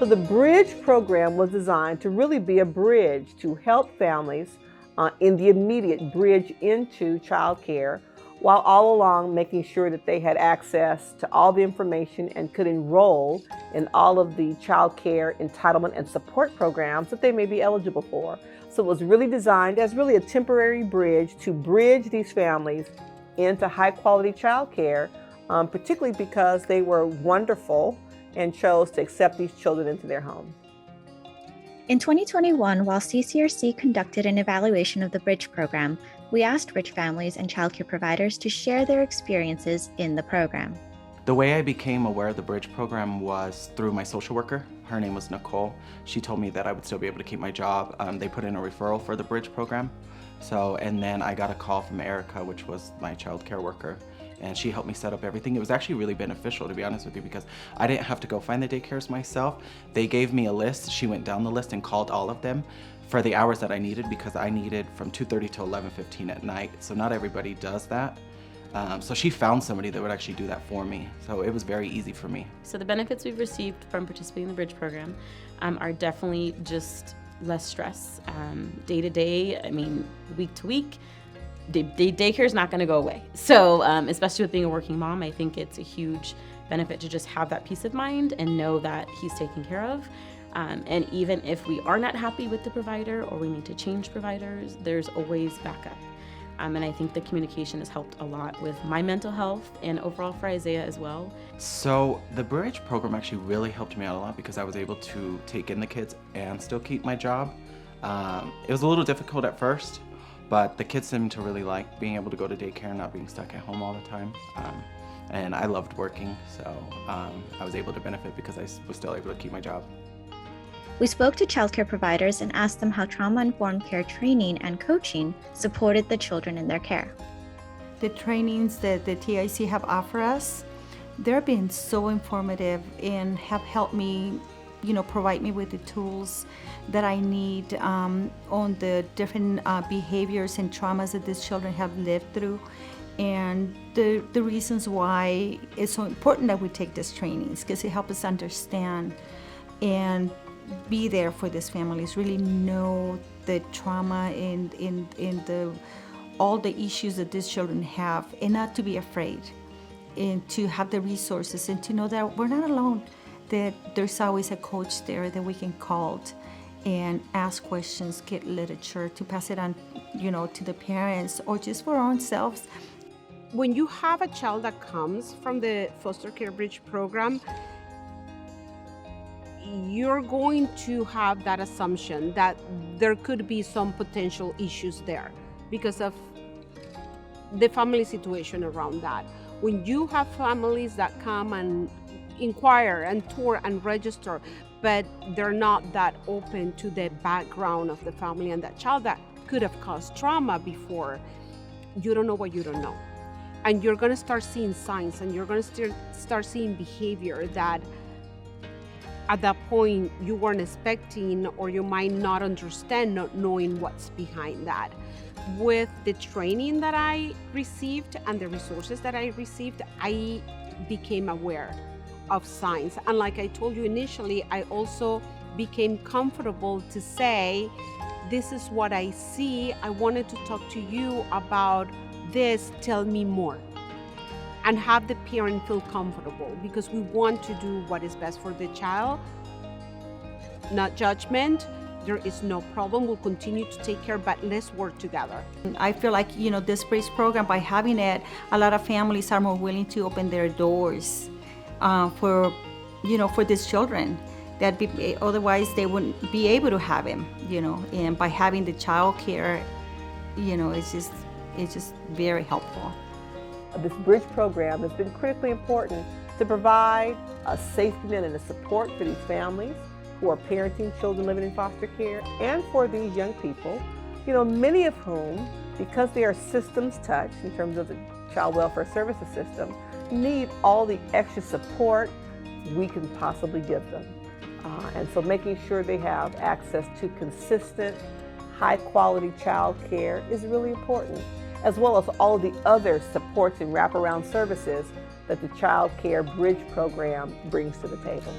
the Bridge program was designed to really be a bridge to help families in the immediate bridge into childcare, while all along making sure that they had access to all the information and could enroll in all of the child care entitlement and support programs that they may be eligible for. So it was really designed as really a temporary bridge to bridge these families into high quality child care, particularly because they were wonderful and chose to accept these children into their home. In 2021, while CCRC conducted an evaluation of the Bridge program, we asked Bridge families and childcare providers to share their experiences in the program. The way I became aware of the Bridge program was through my social worker. Her name was Nicole. She told me that I would still be able to keep my job. They put in a referral for the Bridge program. And then I got a call from Erica, which was my child care worker, and she helped me set up everything. It was actually really beneficial, to be honest with you, because I didn't have to go find the daycares myself. They gave me a list. She went down the list and called all of them for the hours that I needed, because I needed from 2:30 to 11:15 at night. So not everybody does that. So she found somebody that would actually do that for me. So it was very easy for me. So the benefits we've received from participating in the Bridge program are definitely just less stress. Day to day, week to week, daycare is not going to go away. So especially with being a working mom, I think it's a huge benefit to just have that peace of mind and know that he's taken care of. And even if we are not happy with the provider or we need to change providers, there's always backup. And I think the communication has helped a lot with my mental health and overall for Isaiah as well. So the Bridge program actually really helped me out a lot, because I was able to take in the kids and still keep my job. It was a little difficult at first, but the kids seemed to really like being able to go to daycare and not being stuck at home all the time. And I loved working, so I was able to benefit because I was still able to keep my job. We spoke to childcare providers and asked them how trauma-informed care training and coaching supported the children in their care. The trainings that the TIC have offered us, they've been so informative and have helped me, provide me with the tools that I need on the different behaviors and traumas that these children have lived through, and the reasons why it's so important that we take these trainings, because it helps us understand and be there for these families, really know the trauma and all the issues that these children have, and not to be afraid, and to have the resources and to know that we're not alone, that there's always a coach there that we can call and ask questions, get literature to pass it on, to the parents or just for our own selves. When you have a child that comes from the foster care Bridge program, you're going to have that assumption that there could be some potential issues there because of the family situation around that. When you have families that come and inquire and tour and register, but they're not that open to the background of the family and that child that could have caused trauma before, you don't know what you don't know. And you're going to start seeing signs, and you're going to start seeing behavior that at that point you weren't expecting, or you might not understand, not knowing what's behind that. With the training that I received and the resources that I received, I became aware of signs. And like I told you initially, I also became comfortable to say, this is what I see. I wanted to talk to you about this, tell me more. And have the parent feel comfortable, because we want to do what is best for the child. Not judgment. There is no problem. We'll continue to take care, but let's work together. I feel like, this Bridge program, by having it, a lot of families are more willing to open their doors for these children that otherwise they wouldn't be able to have him, and by having the child care, it's just very helpful. This Bridge program has been critically important to provide a safety net and a support for these families who are parenting children living in foster care, and for these young people, many of whom, because they are systems touch in terms of the child welfare services system, need all the extra support we can possibly give them. And so making sure they have access to consistent, high-quality child care is really important, as well as all the other supports and wraparound services that the Child Care Bridge program brings to the table.